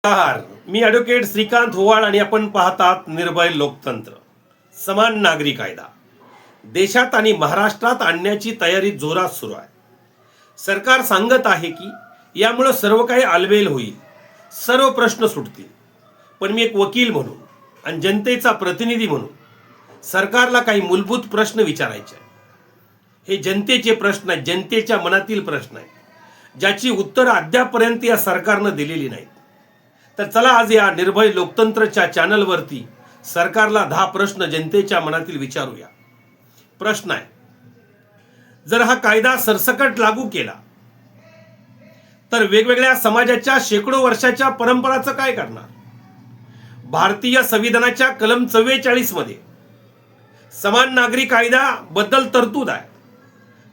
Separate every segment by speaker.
Speaker 1: नमस्कार, मी ॲडव्होकेट श्रीकांत होवाळ आणि आपण पाहतात निर्भय लोकतंत्र. समान नागरी कायदा देशात आणि महाराष्ट्रात आणण्याची तयारी जोरात सुरू आहे. सरकार सांगत आहे की यामुळे सर्व काही आलबेल होईल, सर्व प्रश्न सुटतील. पण मी एक वकील म्हणून आणि जनतेचा प्रतिनिधी म्हणून सरकारला काही मूलभूत प्रश्न विचारायचे आहे. हे जनतेचे प्रश्न आहेत, जनतेच्या मनातील प्रश्न आहेत, ज्याची उत्तरं अद्यापर्यंत या सरकारनं दिलेली नाहीत. तर चला आज या निर्भय लोकतंत्रच्या चॅनलवरती सरकारला 10 प्रश्न जनतेच्या मनातील विचारूया. प्रश्न आहे, जर हा कायदा सरसकट लागू केला तर वेगवेगळ्या समाजाच्या शेकडो वर्षाच्या परंपराचं काय करणार? भारतीय संविधानाच्या कलम 44 मध्ये समान नागरी कायदा बद्दल तरतूद आहे,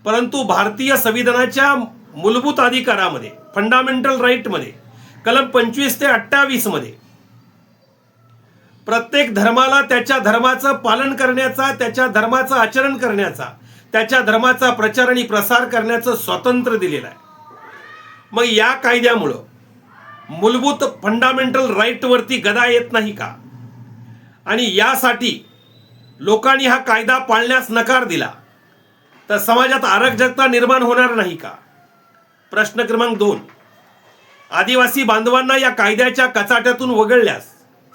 Speaker 1: परंतु भारतीय संविधानाच्या मूलभूत अधिकारामध्ये फंडामेंटल राईट मध्ये कलम 25 ते 28 मध्ये प्रत्येक धर्माला त्याच्या धर्माचं पालन करण्याचा, त्याच्या धर्माचं आचरण करण्याचा, त्याच्या धर्माचा प्रचार आणि प्रसार करण्याचं स्वातंत्र्य दिलेलं आहे. मग या कायद्यामुळं मूलभूत फंडामेंटल राईट वरती गदा येत नाही का? आणि यासाठी लोकांनी हा कायदा पाळण्यास नकार दिला तर समाजात अराजकता निर्माण होणार नाही का? प्रश्न क्रमांक 2, आदिवासी बांधवांना या कायद्याच्या कचाट्यातून वगळल्यास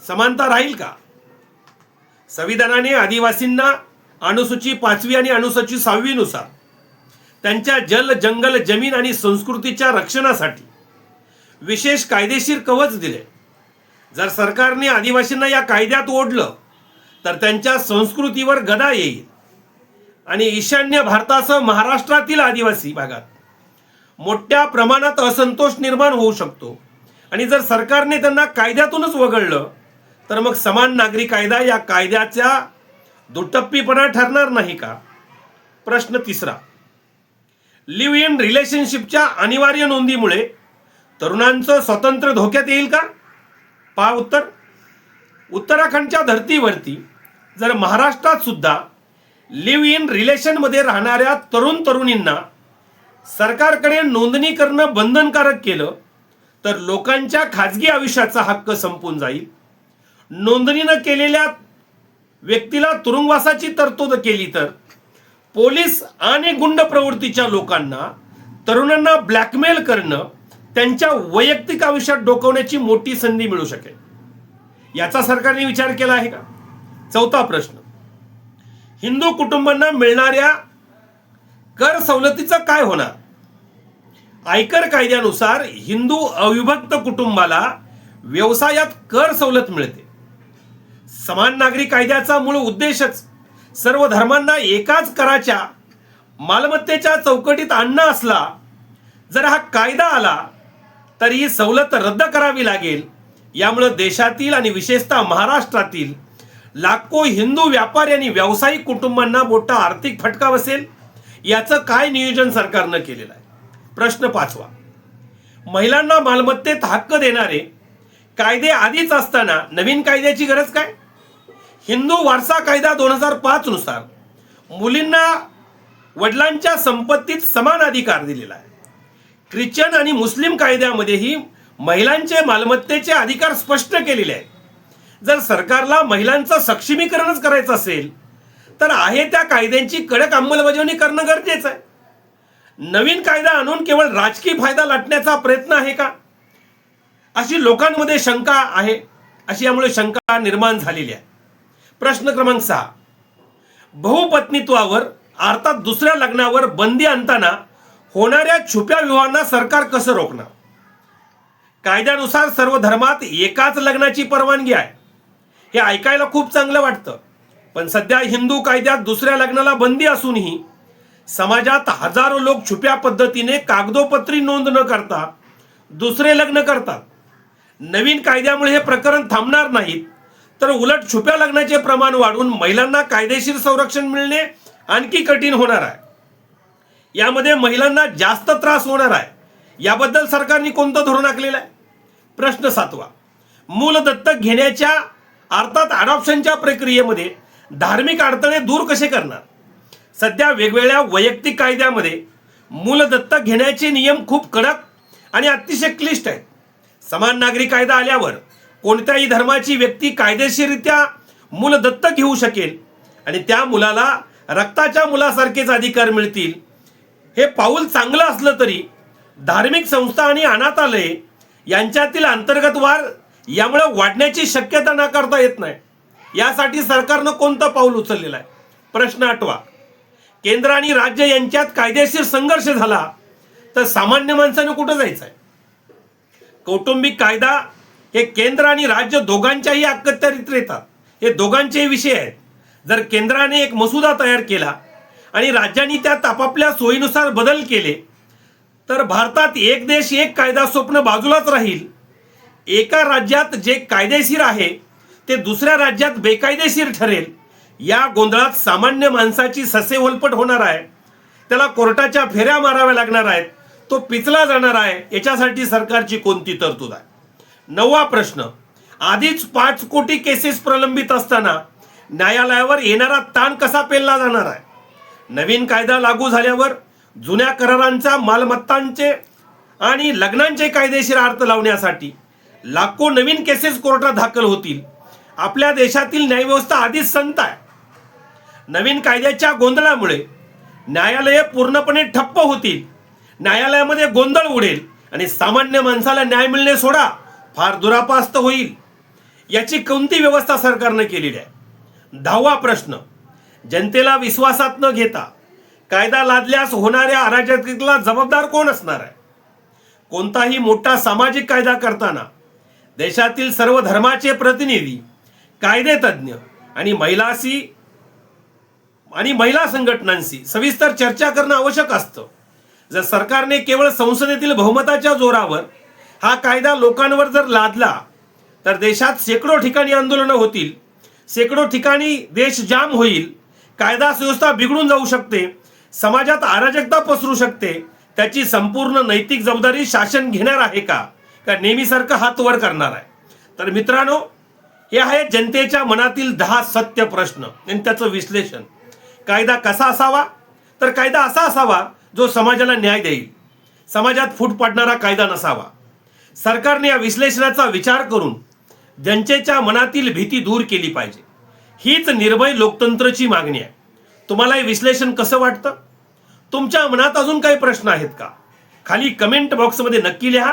Speaker 1: समानता राहील का? संविधानाने आदिवासींना अनुसूची 5वी आणि अनुसूची 6वी नुसार त्यांच्या जल, जंगल, जमीन आणि संस्कृतीच्या रक्षणासाठी विशेष कायदेशीर कवच दिले. जर सरकारने आदिवासींना या कायद्यात ओढलं तर त्यांच्या संस्कृतीवर गदा येईल आणि ईशान्य भारतासह महाराष्ट्रातील आदिवासी भागात मोठ्या प्रमाणात असंतोष निर्माण होऊ शकतो. आणि जर सरकारने त्यांना कायद्यातूनच वगळलं तर मग समान नागरी कायदा या कायद्याचा दुटप्पीपणा ठरणार नाही का? प्रश्न 3, लिव्ह इन रिलेशनशिपच्या अनिवार्य नोंदीमुळे तरुणांचं स्वातंत्र्य धोक्यात येईल का? पहा उत्तर. उत्तराखंडच्या धर्तीवरती जर महाराष्ट्रात सुद्धा लिव्ह इन रिलेशन मध्ये राहणाऱ्या तरुण तरुणींना सरकारकडे नोंदणी करणं बंधनकारक केलं तर लोकांच्या खाजगी आयुष्याचा हक्क संपून जाईल. नोंदणी न केलेल्या व्यक्तीला तुरुंगवासाची तरतूद केली तर पोलीस आणि गुंड प्रवृत्तीच्या लोकांना तरुणांना ब्लॅकमेल करणं, त्यांच्या वैयक्तिक आयुष्यात डोकवण्याची मोठी संधी मिळू शकेल. याचा सरकारने विचार केला आहे का? 4था प्रश्न, हिंदू कुटुंबांना मिळणाऱ्या कर सवलतीचं काय होणार? आयकर कायद्यानुसार हिंदू अविभक्त कुटुंबाला व्यवसायात कर सवलत मिळते. समान नागरी कायद्याचा मूळ उद्देशच सर्व धर्मांना एकाच कराच्या मालमत्तेच्या चौकटीत आणणं असला. जर हा कायदा आला तर ही सवलत रद्द करावी लागेल. यामुळे देशातील आणि विशेषतः महाराष्ट्रातील लाखो हिंदू व्यापारी आणि व्यावसायिक कुटुंबांना मोठा आर्थिक फटका बसेल. याचं काय नियोजन सरकारनं केलेलं आहे? प्रश्न 5, महिलांना मालमत्तेत हक्क देणारे कायदे आधीच असताना नवीन कायद्याची गरज काय? हिंदू वारसा कायदा 2005 नुसार मुलींना वडिलांच्या संपत्तीत समान अधिकार दिलेला आहे. ख्रिश्चन आणि मुस्लिम कायद्यामध्येही महिलांचे मालमत्तेचे अधिकार स्पष्ट केलेले आहेत. जर सरकारला महिलांचं सक्षमीकरणच करायचं असेल तर आहे त्या कायद्यांची कडक अंमलबजावणी करणं गरजेचं आहे. नवीन कायदा आणून केवळ राजकीय फायदा लाटण्याचा प्रयत्न आहे का, अशी लोकांमध्ये शंका आहे. अशी यामुळे शंका निर्माण झालेली आहे. प्रश्न क्रमांक 6, बहुपत्नीत्वावर अर्थात दुसऱ्या लग्नावर बंदी आणताना होणाऱ्या छुप्या विवाहांना सरकार कसं रोखणार? कायद्यानुसार सर्व धर्मात एकाच लग्नाची परवानगी आहे. हे ऐकायला खूप चांगलं वाटतं, पण सध्या हिंदू कायद्यात दुसऱ्या लग्नाला बंदी असूनही समाजात हजारो लोक छुप्या पद्धतीने कागदोपत्री नोंद न करता दुसरे लग्न करतात. नवीन कायद्यामुळे हे प्रकरण थांबणार नाहीत, तर उलट छुप्या लग्नाचे प्रमाण वाढून महिलांना कायदेशीर संरक्षण मिळणे आणखी कठीण होणार आहे. यामध्ये महिलांना जास्त त्रास होणार आहे. याबद्दल सरकारने कोणतं धोरण आखलेलं आहे? प्रश्न 7, मूल दत्तक घेण्याच्या अर्थात अडॉप्शनच्या प्रक्रियेमध्ये धार्मिक अडथळे दूर कसे करणार? सध्या वेगवेगळ्या वैयक्तिक कायद्यामध्ये मूल दत्तक घेण्याचे नियम खूप कडक आणि अतिशय क्लिष्ट आहेत. समान नागरी कायदा आल्यावर कोणत्याही धर्माची व्यक्ती कायदेशीररित्या मूल दत्तक घेऊ शकेल आणि त्या मुलाला रक्ताच्या मुलासारखेच अधिकार मिळतील. हे पाऊल चांगलं असलं तरी धार्मिक संस्था आणि अनाथालये यांच्यातील अंतर्गत वाद यामुळे वाढण्याची शक्यता नाकारता येत नाही. यासाठी सरकारनं कोणतं पाऊल उचललेलं आहे? प्रश्न आठवा. केंद्र आणि राज्य यांच्यात कायदेशीर संघर्ष झाला तर सामान्य माणसानं कुठं जायचं आहे? कौटुंबिक कायदा हे केंद्र आणि राज्य दोघांच्याही अखत्यारीत येतात. हे दोघांचेही विषय आहेत. जर केंद्राने एक मसुदा तयार केला आणि राज्यांनी त्यात आपापल्या सोयीनुसार बदल केले तर भारतात एक देश एक कायदा स्वप्न बाजूलाच राहील. एका राज्यात जे कायदेशीर आहे ते दुसऱ्या राज्यात बेकायदेशीर ठरेल. या गोंधळात सामान्य माणसाची ससेहोलपट होणार आहे. त्याला कोर्टाच्या फेऱ्या माराव्या लागणार आहेत. तो पिचला जाणार आहे. याच्यासाठी सरकारची कोणती तरतूद आहे? 9वा प्रश्न. आधीच 5 कोटी केसेस प्रलंबित असताना न्यायालयावर येणारा ताण कसा पेलला जाणार आहे? नवीन कायदा लागू झाल्यावर जुन्या करारांचा मालमत्तांचे आणि लग्नांचे कायदेशीर अर्थ लावण्यासाठी लाखो नवीन केसेस कोर्टात दाखल होतील. आपल्या देशातील न्यायव्यवस्था आधीच संत आहे. नवीन कायद्याच्या गोंधळामुळे न्यायालये पूर्णपणे ठप्प होतील. न्यायालयामध्ये गोंधळ उडेल आणि सामान्य माणसाला न्याय मिळणे सोडा फार दुरापास्त होईल. याची कोणती व्यवस्था सरकारने केलेली आहे? 10वा प्रश्न. जनतेला विश्वासात न घेता कायदा लादल्यास होणाऱ्या अराजकतेला जबाबदार कोण असणार आहे? कोणताही मोठा सामाजिक कायदा करताना देशातील सर्व धर्माचे प्रतिनिधी, कायदेतज्ञ आणि महिला संघटनांशी सविस्तर चर्चा करणं आवश्यक असतं. जर सरकारने केवळ संसदेतील बहुमताच्या जोरावर हा कायदा लोकांवर जर लादला तर देशात शेकडो ठिकाणी आंदोलनं होतील. शेकडो ठिकाणी देश जाम होईल. कायदा सुव्यवस्था बिघडून जाऊ शकते. समाजात अराजकता पसरू शकते. त्याची संपूर्ण नैतिक जबाबदारी शासन घेणार आहे का नेहमीसारखं हात वर करणार आहे? तर मित्रांनो, हे आहे जनतेच्या मनातील 10 सत्य प्रश्न आणि त्याचं विश्लेषण. कायदा कसा असावा? तर कायदा असा असावा जो समाजाला न्याय देईल. समाजात फूट पाडणारा कायदा नसावा. सरकारने या विश्लेषणाचा विचार करून जनतेच्या मनातील भीती दूर केली पाहिजे. हीच निर्भय लोकतंत्राची मागणी आहे. तुम्हाला हे विश्लेषण कसं वाटतं? तुमच्या मनात अजून काही प्रश्न आहेत का? खाली कमेंट बॉक्समध्ये नक्की लिहा.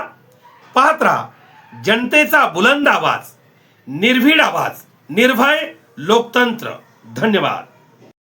Speaker 1: पाहत राहा जनतेचा बुलंद आवाज, निर्भीड आवाज, निर्भय लोकतंत्र. धन्यवाद.